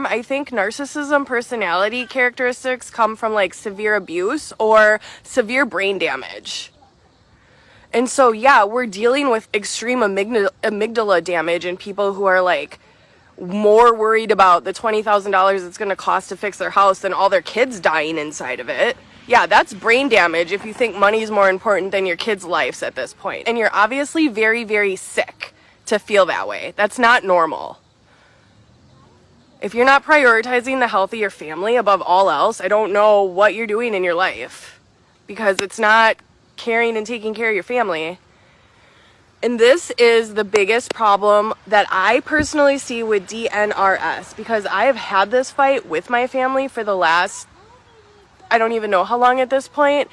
I think narcissism personality characteristics come from like severe abuse or severe brain damage. And so, yeah, we're dealing with extreme amygdala damage in people who are like more worried about the $20,000 it's going to cost to fix their house than all their kids dying inside of it. Yeah, that's brain damage if you think money is more important than your kids' lives at this point. And you're obviously very, very sick to feel that way. That's not normal. If you're not prioritizing the health of your family above all else, I don't know what you're doing in your life, because it's not caring and taking care of your family. And this is the biggest problem that I personally see with DNRS, because I have had this fight with my family for the last, I don't even know how long at this point.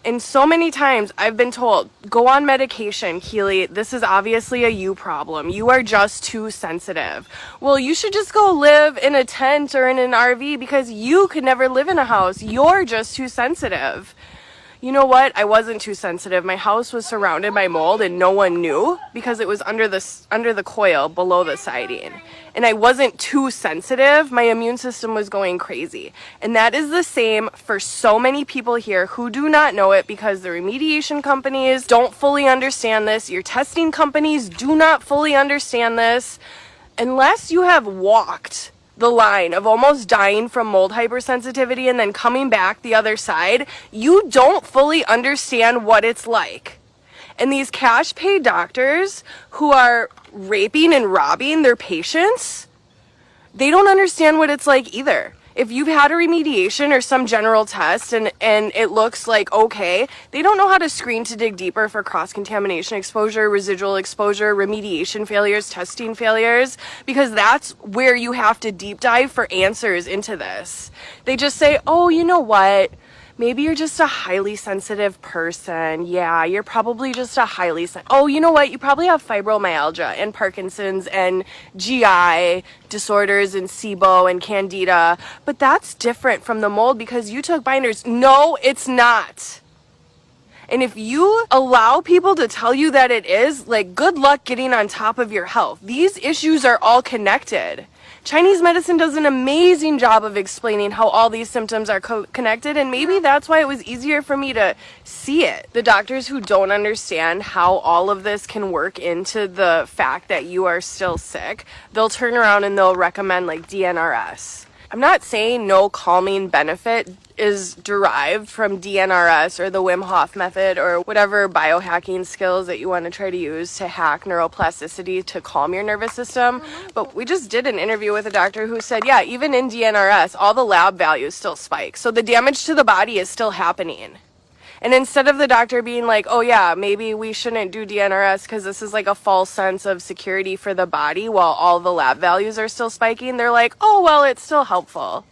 And so many times I've been told, go on medication, Keely. This is obviously a you problem. You are just too sensitive. Well, you should just go live in a tent or in an RV because you could never live in a house. You're just too sensitive. You know what? I wasn't too sensitive. My house was surrounded by mold and no one knew because it was under the coil below the siding. And I wasn't too sensitive. My immune system was going crazy. And that is the same for so many people here who do not know it because the remediation companies don't fully understand this. Your testing companies do not fully understand this. Unless you have walked the line of almost dying from mold hypersensitivity and then coming back the other side, you don't fully understand what it's like. And these cash pay doctors who are raping and robbing their patients, they don't understand what it's like either. If you've had a remediation or some general test and it looks like okay, they don't know how to screen to dig deeper for cross-contamination exposure, residual exposure, remediation failures, testing failures, because that's where you have to deep dive for answers into this. They just say, oh, you know what? Maybe you're just a highly sensitive person. Yeah, you're probably just a highly oh, you know what? You probably have fibromyalgia and Parkinson's and GI disorders and SIBO and Candida. But that's different from the mold because you took binders. No, it's not. And if you allow people to tell you that it is, like, good luck getting on top of your health. These issues are all connected. Chinese medicine does an amazing job of explaining how all these symptoms are connected, and maybe that's why it was easier for me to see it. The doctors who don't understand how all of this can work into the fact that you are still sick, they'll turn around and they'll recommend like DNRS. I'm not saying no calming benefit is derived from DNRS or the Wim Hof method or whatever biohacking skills that you want to try to use to hack neuroplasticity to calm your nervous system. But we just did an interview with a doctor who said, yeah, even in DNRS, all the lab values still spike. So the damage to the body is still happening. And instead of the doctor being like, oh yeah, maybe we shouldn't do DNRS because this is like a false sense of security for the body while all the lab values are still spiking, they're like, oh, well, it's still helpful.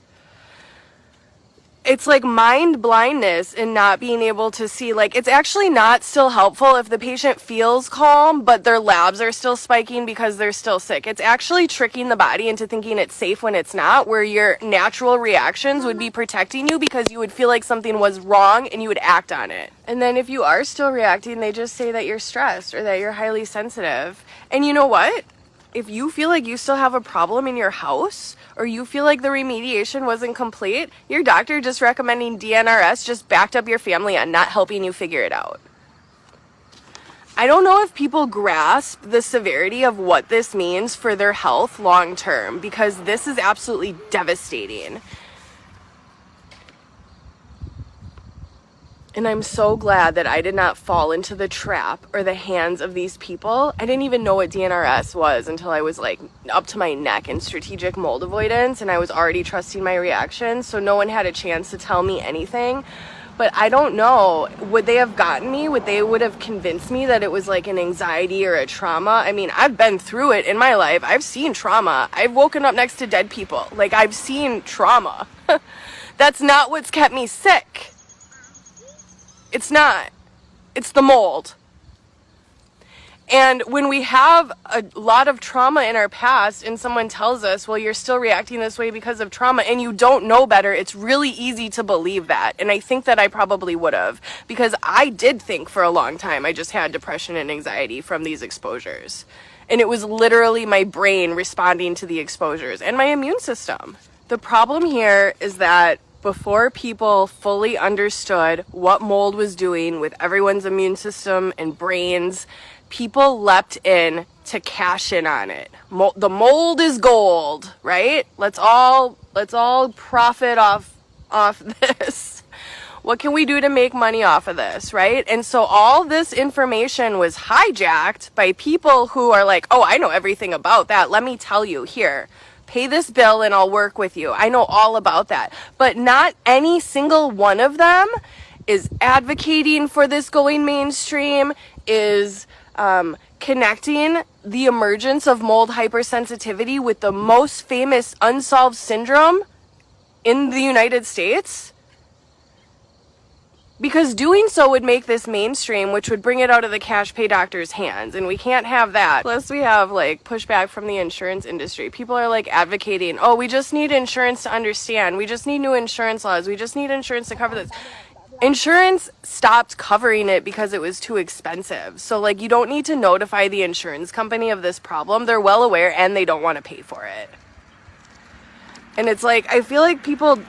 It's like mind blindness and not being able to see, like, it's actually not still helpful if the patient feels calm, but their labs are still spiking because they're still sick. It's actually tricking the body into thinking it's safe when it's not, where your natural reactions would be protecting you because you would feel like something was wrong and you would act on it. And then if you are still reacting, they just say that you're stressed or that you're highly sensitive. And you know what? If you feel like you still have a problem in your house or you feel like the remediation wasn't complete, your doctor just recommending DNRS just backed up your family on not helping you figure it out. I don't know if people grasp the severity of what this means for their health long term, because this is absolutely devastating. And I'm so glad that I did not fall into the trap or the hands of these people. I didn't even know what DNRS was until I was like up to my neck in strategic mold avoidance, and I was already trusting my reactions, so no one had a chance to tell me anything. But I don't know, would they have gotten me? Would have convinced me that it was like an anxiety or a trauma? I mean, I've been through it in my life. I've seen trauma. I've woken up next to dead people. Like, I've seen trauma. That's not what's kept me sick. It's not. It's the mold. And when we have a lot of trauma in our past and someone tells us, well, you're still reacting this way because of trauma and you don't know better, it's really easy to believe that. And I think that I probably would have, because I did think for a long time I just had depression and anxiety from these exposures. And it was literally my brain responding to the exposures and my immune system. The problem here is that before people fully understood what mold was doing with everyone's immune system and brains, people leapt in to cash in on it. The mold is gold, right? Let's all profit off this. What can we do to make money off of this, right? And so all this information was hijacked by people who are like, oh, I know everything about that. Let me tell you, here, pay this bill and I'll work with you. I know all about that. But not any single one of them is advocating for this going mainstream, is connecting the emergence of mold hypersensitivity with the most famous unsolved syndrome in the United States. Because doing so would make this mainstream, which would bring it out of the cash pay doctor's hands. And we can't have that. Plus we have like pushback from the insurance industry. People are like advocating, oh, we just need insurance to understand. We just need new insurance laws. We just need insurance to cover this. Insurance stopped covering it because it was too expensive. So like you don't need to notify the insurance company of this problem. They're well aware and they don't want to pay for it. And it's like, I feel like people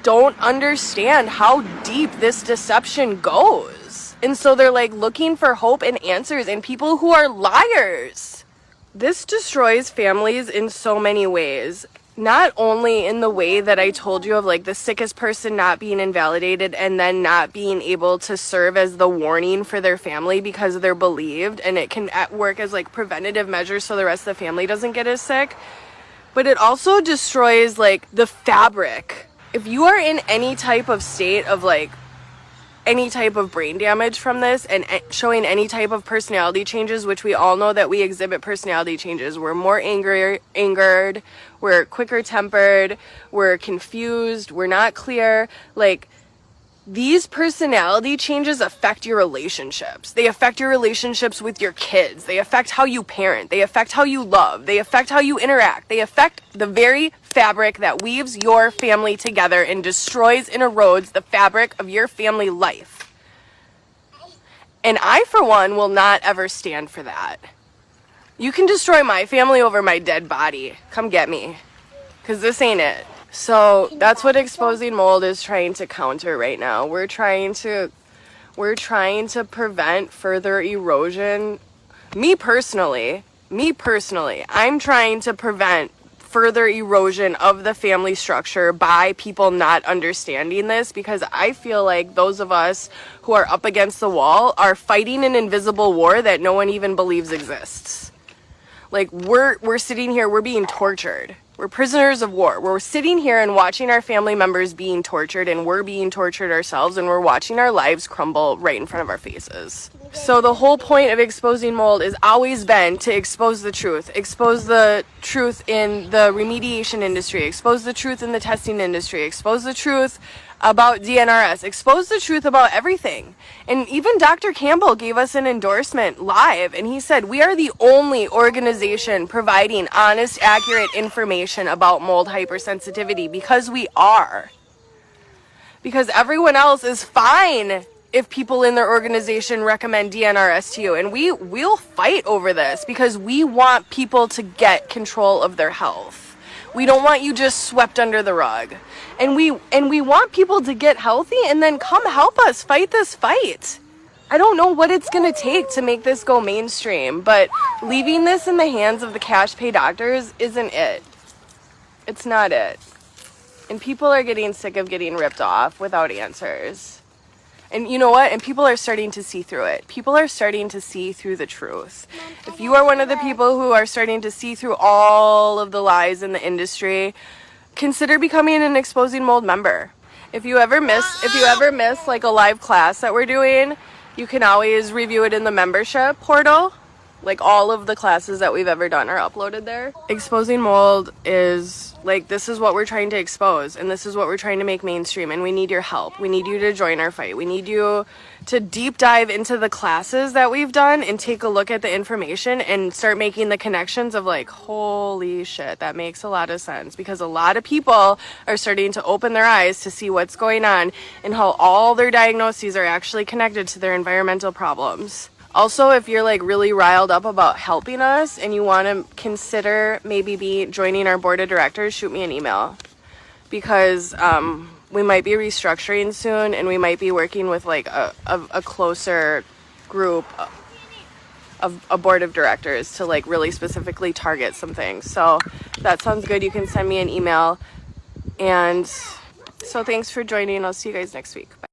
don't understand how deep this deception goes. And so they're like looking for hope and answers in people who are liars. This destroys families in so many ways. Not only in the way that I told you of like the sickest person not being invalidated and then not being able to serve as the warning for their family because they're believed, and it can work as like preventative measures so the rest of the family doesn't get as sick, but it also destroys like the fabric. If you are in any type of state of like any type of brain damage from this and showing any type of personality changes, which we all know that we exhibit personality changes, we're more angered, we're quicker tempered, we're confused, we're not clear, like these personality changes affect your relationships. They affect your relationships with your kids. They affect how you parent. They affect how you love. They affect how you interact. They affect the very fabric that weaves your family together and destroys and erodes the fabric of your family life. And I, for one, will not ever stand for that. You can destroy my family over my dead body. Come get me. Because this ain't it. So that's what exposing mold is trying to counter right now. We're trying to prevent further erosion. Me personally, I'm trying to prevent further erosion of the family structure by people not understanding this, because I feel like those of us who are up against the wall are fighting an invisible war that no one even believes exists. Like we're sitting here, we're being tortured. We're prisoners of war. We're sitting here and watching our family members being tortured, and we're being tortured ourselves, and we're watching our lives crumble right in front of our faces. So the whole point of exposing mold has always been to expose the truth in the remediation industry, expose the truth in the testing industry, expose the truth about DNRS, expose the truth about everything. And even Dr. Campbell gave us an endorsement live, and he said, we are the only organization providing honest, accurate information about mold hypersensitivity, because we are. Because everyone else is fine if people in their organization recommend DNRS to you. And we'll fight over this because we want people to get control of their health. We don't want you just swept under the rug. And we want people to get healthy and then come help us fight this fight. I don't know what it's going to take to make this go mainstream, but leaving this in the hands of the cash pay doctors isn't it. It's not it. And people are getting sick of getting ripped off without answers. And you know what? And people are starting to see through it. People are starting to see through the truth. If you are one of the people who are starting to see through all of the lies in the industry, consider becoming an Exposing Mold member. If you ever miss like a live class that we're doing, you can always review it in the membership portal. Like all of the classes that we've ever done are uploaded there. Exposing mold is like, this is what we're trying to expose, and this is what we're trying to make mainstream, and we need your help. We need you to join our fight. We need you to deep dive into the classes that we've done and take a look at the information and start making the connections of like, holy shit, that makes a lot of sense, because a lot of people are starting to open their eyes to see what's going on and how all their diagnoses are actually connected to their environmental problems. Also, if you're like really riled up about helping us and you want to consider maybe joining our board of directors, shoot me an email, because we might be restructuring soon and we might be working with like a closer group of a board of directors to like really specifically target some things. So that sounds good. You can send me an email. And so thanks for joining. I'll see you guys next week. Bye.